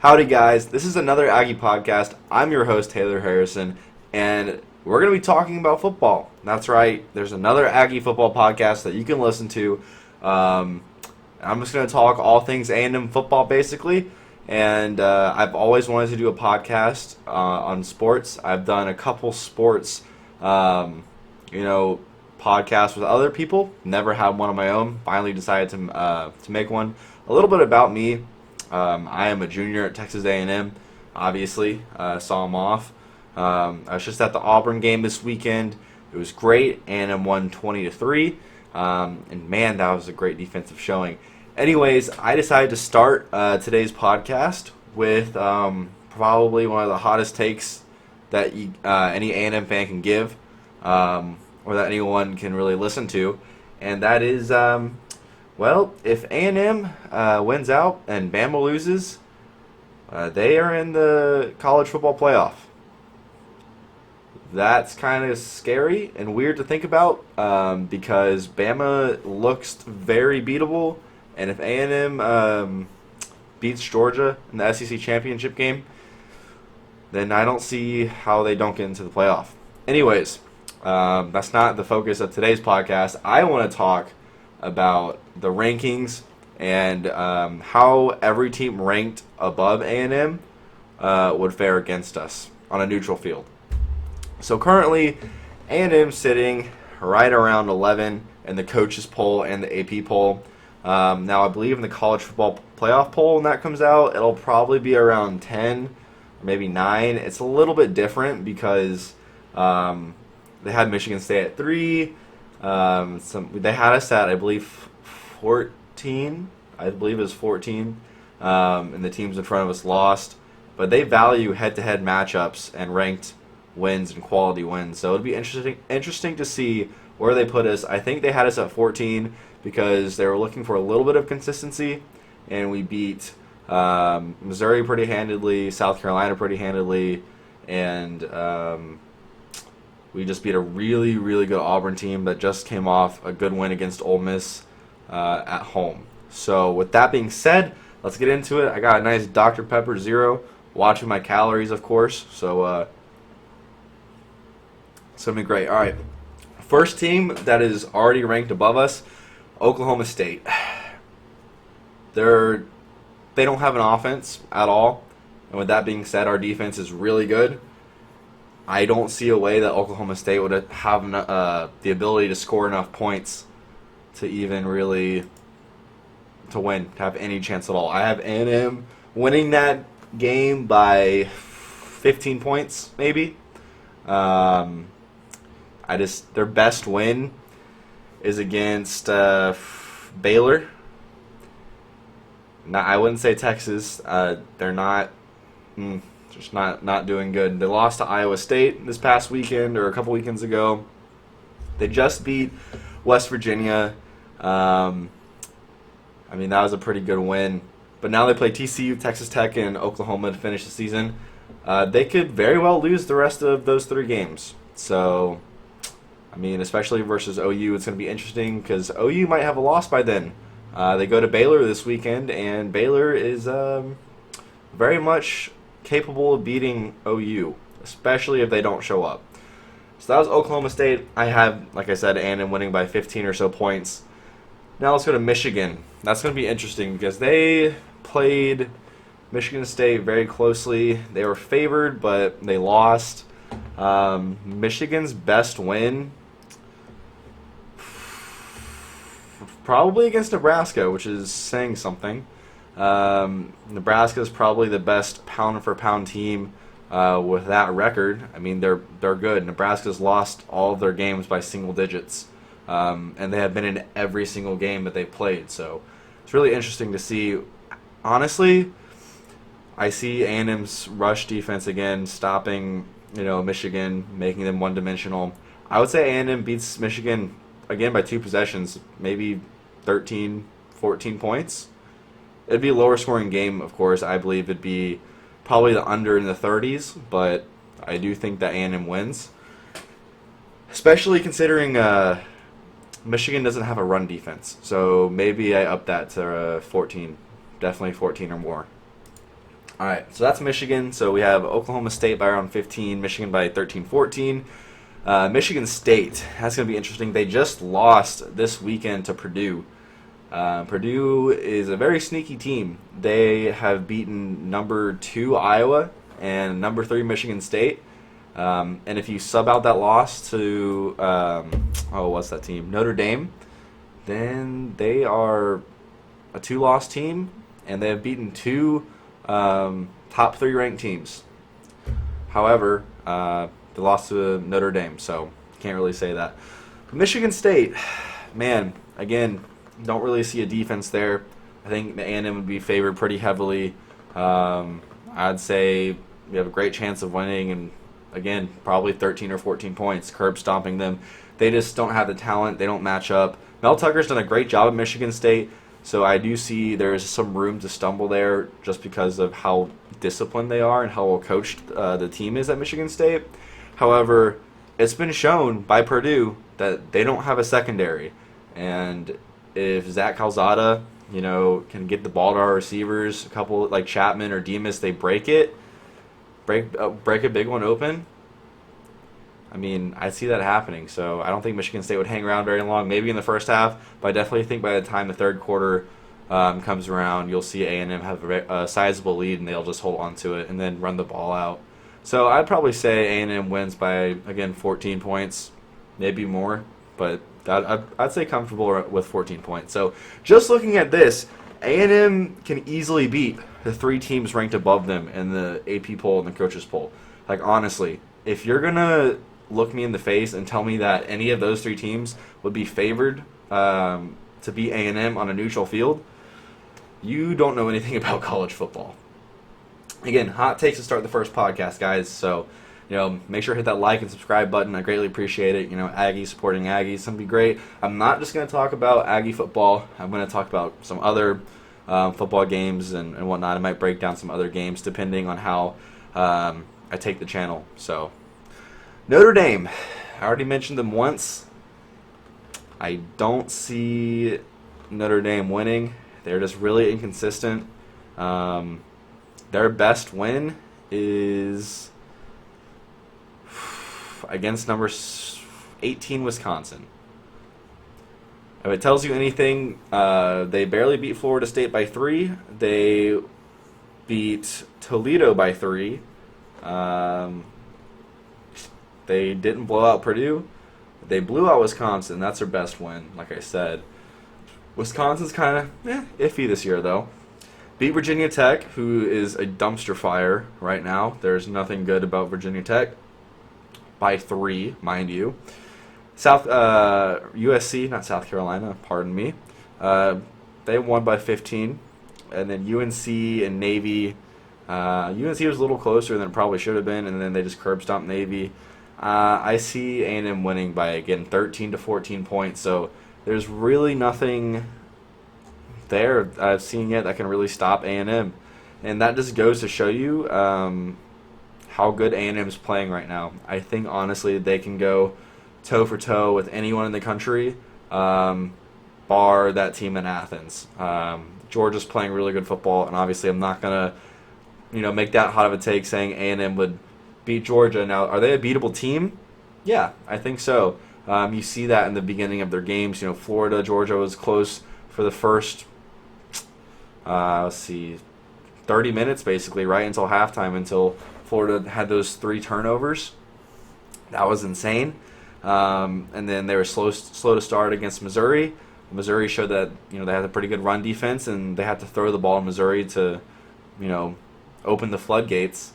Howdy, guys. This is Another Aggie Podcast. I'm your host, Taylor Harrison, and we're going to be talking about football. That's right. There's another Aggie football podcast that you can listen to. I'm just going to talk all things A&M football, basically. And I've always wanted to do a podcast on sports. I've done a couple sports, podcasts with other people. Never had one on my own. Finally decided to make one. A little bit about me. I am a junior at Texas A&M, obviously. Saw him off. I was just at the Auburn game this weekend. It was great. A&M won 20-3. And man, that was a great defensive showing. Anyways, I decided to start today's podcast with probably one of the hottest takes that any A&M fan can give, or that anyone can really listen to. And that is, if A&M wins out and Bama loses, they are in the college football playoff. That's kind of scary and weird to think about because Bama looks very beatable. And if A&M beats Georgia in the SEC championship game, then I don't see how they don't get into the playoff. Anyways, that's not the focus of today's podcast. I want to talk about the rankings and how every team ranked above A&M would fare against us on a neutral field. So currently, A&M sitting right around 11 in the coaches poll and the AP poll. Now, I believe in the college football playoff poll, when that comes out, it'll probably be around 10 or maybe 9. It's a little bit different because they had Michigan State at 3. They had us at, I believe, 14. I believe it was 14. And the teams in front of us lost. But they value head-to-head matchups and ranked wins and quality wins. So it'll be interesting to see where they put us. I think they had us at 14 because they were looking for a little bit of consistency, and we beat Missouri pretty handedly, South Carolina pretty handedly, and we just beat a really, really good Auburn team that just came off a good win against Ole Miss at home. So with that being said, let's get into it. I got a nice Dr. Pepper Zero, watching my calories, of course, so it's going to be great. All right, first team that is already ranked above us, Oklahoma State. They don't have an offense at all, and with that being said, our defense is really good. I don't see a way that Oklahoma State would have the ability to score enough points to even really to win, to have any chance at all. I have A&M winning that game by 15 points, maybe. Their best win is against Baylor. I wouldn't say Texas. They're not just not doing good. They lost to Iowa State this past weekend or a couple weekends ago. They just beat West Virginia. That was a pretty good win. But now they play TCU, Texas Tech, and Oklahoma to finish the season. They could very well lose the rest of those 3 games. So, especially versus OU, it's going to be interesting because OU might have a loss by then. They go to Baylor this weekend, and Baylor is very much capable of beating OU, especially if they don't show up. So that was Oklahoma State. I have, like I said, A&M winning by 15 or so points. Now let's go to Michigan. That's going to be interesting because they played Michigan State very closely. They were favored, but they lost. Michigan's best win probably against Nebraska, which is saying something. Nebraska is probably the best pound-for-pound team with that record. They're good. Nebraska's lost all of their games by single digits, and they have been in every single game that they've played. So it's really interesting to see. Honestly, I see A&M's rush defense again stopping Michigan, making them one-dimensional. I would say A&M beats Michigan again by 2 possessions, maybe 13, 14 points. It'd be a lower scoring game, of course. I believe it'd be probably the under in the 30s, but I do think that A&M wins. Especially considering Michigan doesn't have a run defense. So maybe I up that to 14. Definitely 14 or more. All right, so that's Michigan. So we have Oklahoma State by around 15, Michigan by 13-14. Michigan State, that's going to be interesting. They just lost this weekend to Purdue. Purdue is a very sneaky team. They have beaten number 2 Iowa and number 3 Michigan State. And if you sub out that loss to, what's that team? Notre Dame, then they are a 2-loss team, and they have beaten 2 top 3 ranked teams. However, they lost to Notre Dame, so can't really say that. Michigan State, man, again, don't really see a defense there. I think the A&M would be favored pretty heavily. I'd say we have a great chance of winning, and again, probably 13 or 14 points, curb stomping them. They just don't have the talent. They don't match up. Mel Tucker's done a great job at Michigan State, so I do see there's some room to stumble there just because of how disciplined they are and how well coached the team is at Michigan State. However, it's been shown by Purdue that they don't have a secondary, and if Zach Calzada, can get the ball to our receivers, a couple like Chapman or Demas, they break a big one open. I mean, I see that happening. So I don't think Michigan State would hang around very long. Maybe in the first half, but I definitely think by the time the third quarter comes around, you'll see A&M have a sizable lead, and they'll just hold on to it and then run the ball out. So I'd probably say A&M wins by, again, 14 points, maybe more, but I'd say comfortable with 14 points. So just looking at this, A&M can easily beat the 3 teams ranked above them in the AP poll and the coaches poll. Like, honestly, if you're going to look me in the face and tell me that any of those 3 teams would be favored to beat A&M on a neutral field, you don't know anything about college football. Again, hot takes to start the first podcast, guys. So, make sure to hit that like and subscribe button. I greatly appreciate it. Aggies supporting Aggies. It's going to be great. I'm not just going to talk about Aggie football. I'm going to talk about some other football games and whatnot. I might break down some other games depending on how I take the channel. So, Notre Dame. I already mentioned them once. I don't see Notre Dame winning. They're just really inconsistent. Their best win is against number 18 Wisconsin. If it tells you anything, they barely beat Florida State by 3. They beat Toledo by 3. They didn't blow out Purdue. They blew out Wisconsin. That's their best win, like I said. Wisconsin's kind of iffy this year, though. Beat Virginia Tech, who is a dumpster fire right now. There's nothing good about Virginia Tech. By 3, mind you. USC, not South Carolina, pardon me. They won by 15. And then UNC and Navy. UNC was a little closer than it probably should have been, and then they just curb stomped Navy. I see A&M winning by, again, 13 to 14 points. So there's really nothing there I've seen yet that can really stop A&M. And that just goes to show you how good A&M's playing right now. I think, honestly, they can go toe-for-toe with anyone in the country, bar that team in Athens. Georgia's playing really good football, and obviously I'm not going to make that hot of a take saying A&M would beat Georgia. Now, are they a beatable team? Yeah, I think so. You see that in the beginning of their games. Florida, Georgia was close for the first, 30 minutes basically, right until halftime, until Florida had those 3 turnovers. That was insane. And then they were slow to start against Missouri. Missouri showed that they had a pretty good run defense, and they had to throw the ball in Missouri to open the floodgates.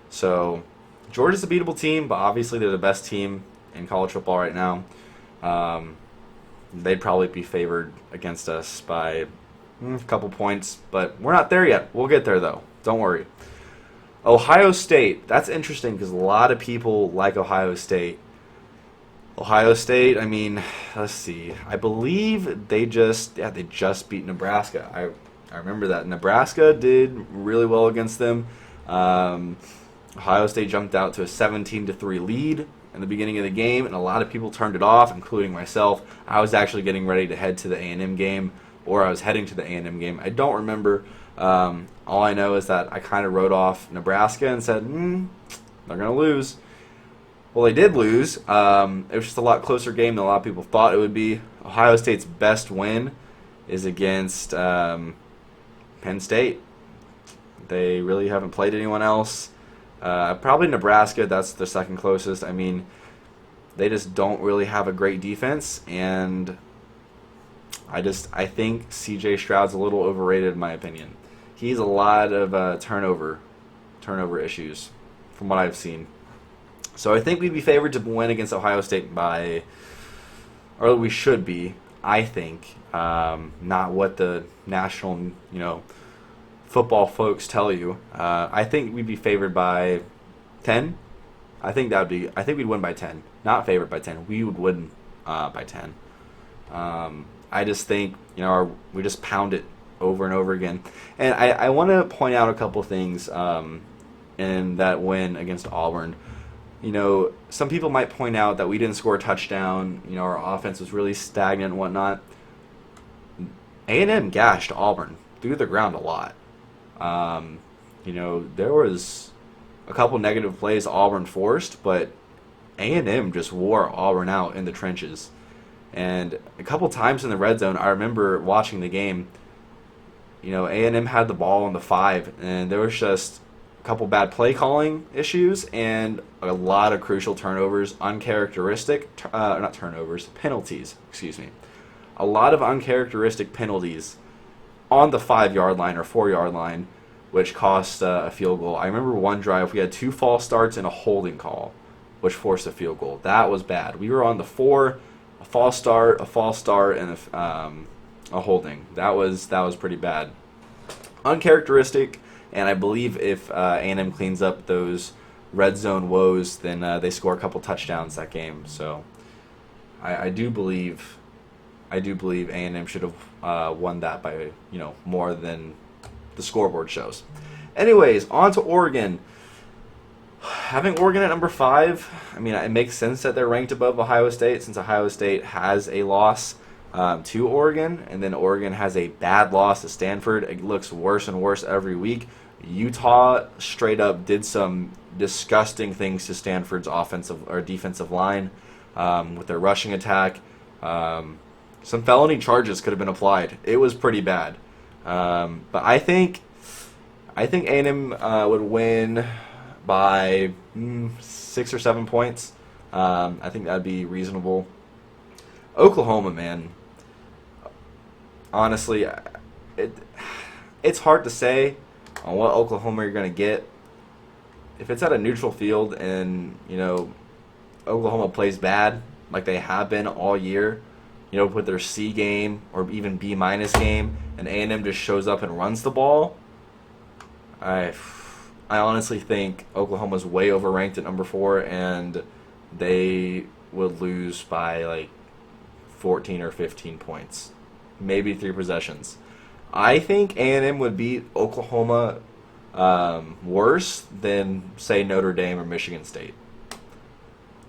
So Georgia's a beatable team, but obviously they're the best team in college football right now. They'd probably be favored against us by a couple points, but we're not there yet. We'll get there, though. Don't worry. Ohio State. That's interesting because a lot of people like Ohio State. Ohio State, let's see. I believe they just beat Nebraska. I remember that. Nebraska did really well against them. Ohio State jumped out to a 17-3 lead in the beginning of the game, and a lot of people turned it off, including myself. I was actually getting ready to head to the A&M game, or I was heading to the A&M game. I don't remember. All I know is that I kind of wrote off Nebraska and said, they're going to lose. Well, they did lose. It was just a lot closer game than a lot of people thought it would be. Ohio State's best win is against Penn State. They really haven't played anyone else. Probably Nebraska, that's the second closest. I mean, they just don't really have a great defense, and I think C.J. Stroud's a little overrated in my opinion. He's a lot of turnover issues from what I've seen. So I think we'd be favored to win against Ohio State by, or we should be, I think, not what the national, football folks tell you. I think we'd be favored by 10. I think we'd win by 10. Not favored by 10. We would win by 10. I just think, we just pound it over and over again. And I want to point out a couple things in that win against Auburn. Some people might point out that we didn't score a touchdown. Our offense was really stagnant and whatnot. A&M gashed Auburn through the ground a lot. There was a couple negative plays Auburn forced, but A&M just wore Auburn out in the trenches. And a couple times in the red zone, I remember watching the game, A&M had the ball on the 5, and there was just a couple bad play calling issues and a lot of crucial penalties, a lot of uncharacteristic penalties on the 5-yard line or 4-yard line, which cost a field goal. I remember one drive we had 2 false starts and a holding call, which forced a field goal. That was bad. We were on the 4, a false start, and a holding. That was pretty bad. Uncharacteristic, and I believe if A&M cleans up those red zone woes, then they score a couple touchdowns that game. So I do believe A&M should have won that by more than the scoreboard shows. Anyways, on to Oregon. Having Oregon at number 5, I mean, it makes sense that they're ranked above Ohio State since Ohio State has a loss to Oregon, and then Oregon has a bad loss to Stanford. It looks worse and worse every week. Utah straight up did some disgusting things to Stanford's offensive or defensive line with their rushing attack. Some felony charges could have been applied. It was pretty bad. But I think A&M would win by 6 or 7 points. I think that'd be reasonable. Oklahoma, man. Honestly, it's hard to say on what Oklahoma you're going to get. If it's at a neutral field and, Oklahoma plays bad like they have been all year, with their C game or even B- game, and A&M just shows up and runs the ball, I honestly think Oklahoma's way overranked at number 4, and they would lose by 14 or 15 points, maybe 3 possessions. I think A&M would beat Oklahoma worse than, say, Notre Dame or Michigan State.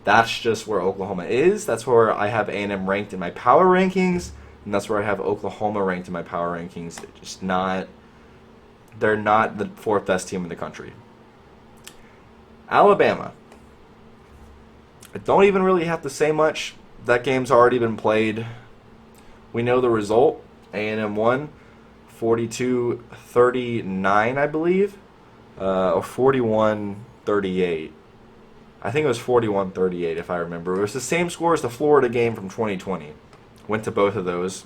That's just where Oklahoma is. That's where I have A&M ranked in my power rankings, and that's where I have Oklahoma ranked in my power rankings. They're not the 4th best team in the country. Alabama. I don't even really have to say much. That game's already been played. We know the result. A&M won 42-39, I believe, or 41-38. I think it was 41-38 if I remember. It was the same score as the Florida game from 2020. Went to both of those.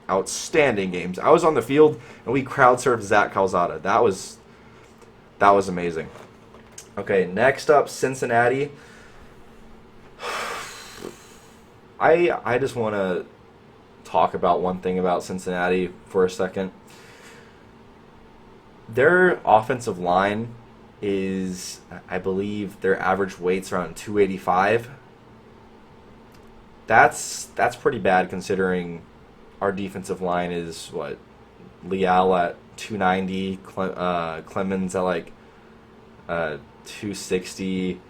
Outstanding games. I was on the field and we crowd surfed Zach Calzada. That was amazing. Okay, next up, Cincinnati. I just want to talk about one thing about Cincinnati for a second. Their offensive line is, I believe, their average weight's around 285. That's pretty bad considering our defensive line is, Leal at 290, Clemens at 260,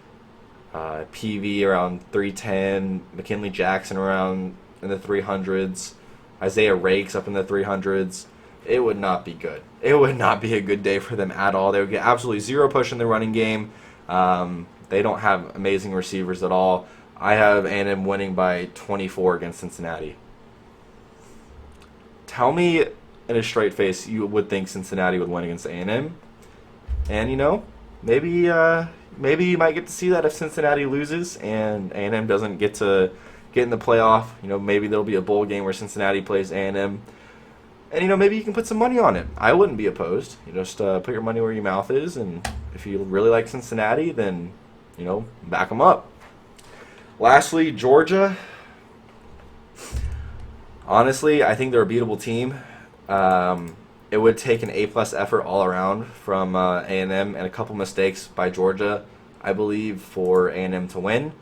PV around 310, McKinley Jackson around in the 300s, Isaiah Rakes up in the 300s. it would not be good. It would not be a good day for them at all. They would get absolutely zero push in the running game. They don't have amazing receivers at all. I have A&M winning by 24 against Cincinnati. Tell me in a straight face you would think Cincinnati would win against A&M. And, maybe you might get to see that if Cincinnati loses and A&M doesn't get to get in the playoff. Maybe there'll be a bowl game where Cincinnati plays A&M. And, maybe you can put some money on it. I wouldn't be opposed. Just put your money where your mouth is. And if you really like Cincinnati, then, back them up. Lastly, Georgia. Honestly, I think they're a beatable team. It would take an A-plus effort all around from A&M and a couple mistakes by Georgia, I believe, for A&M to win.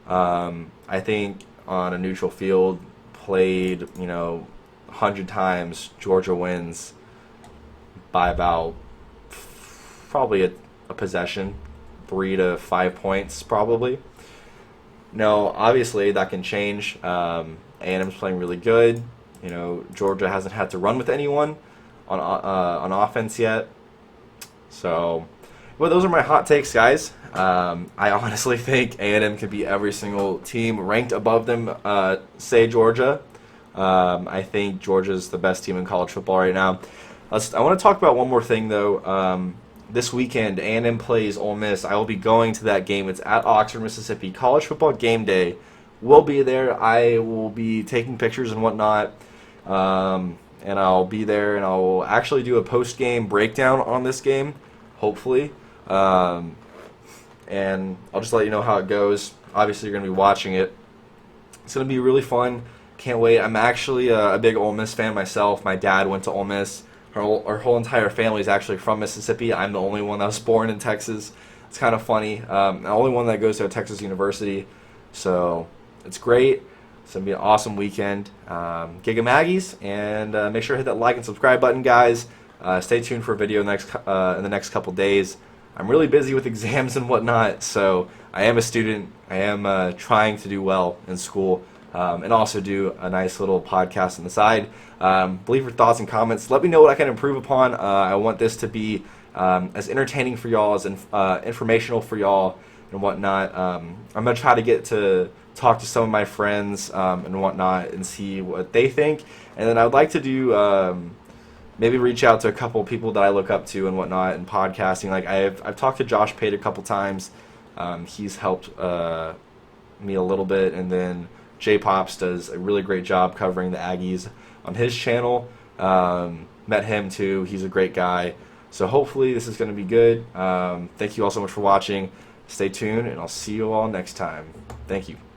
I think on a neutral field, played, 100 times, Georgia wins by about probably a possession, 3 to 5 points probably. No, obviously that can change. A&M's playing really good. Georgia hasn't had to run with anyone on offense yet. So, those are my hot takes, guys. I honestly think A&M could be every single team ranked above them, say Georgia. I think Georgia's the best team in college football right now. I want to talk about one more thing, though. This weekend, A&M plays Ole Miss. I will be going to that game. It's at Oxford, Mississippi. College football game day. We'll be there. I will be taking pictures and whatnot. And I'll be there, and I'll actually do a post-game breakdown on this game, hopefully. And I'll just let you know how it goes. Obviously, you're going to be watching it. It's going to be really fun. Can't wait. I'm actually a big Ole Miss fan myself. My dad went to Ole Miss. Our whole entire family is actually from Mississippi. I'm the only one that was born in Texas. It's kind of funny. The only one that goes to a Texas university. So it's great. It's going to be an awesome weekend. Gig 'em Aggies, and make sure to hit that like and subscribe button, guys. Stay tuned for a video in the next couple days. I'm really busy with exams and whatnot, so I am a student. I am trying to do well in school, and also do a nice little podcast on the side. Leave your thoughts and comments. Let me know what I can improve upon. I want this to be as entertaining for y'all, as informational for y'all, and whatnot. I'm going to try to get to talk to some of my friends and whatnot and see what they think. And then I would like to do maybe reach out to a couple people that I look up to and whatnot in podcasting. Like I've talked to Josh Pate a couple times. He's helped me a little bit. And then J Pops does a really great job covering the Aggies on his channel. Met him too. He's a great guy. So hopefully this is going to be good. Thank you all so much for watching. Stay tuned, and I'll see you all next time. Thank you.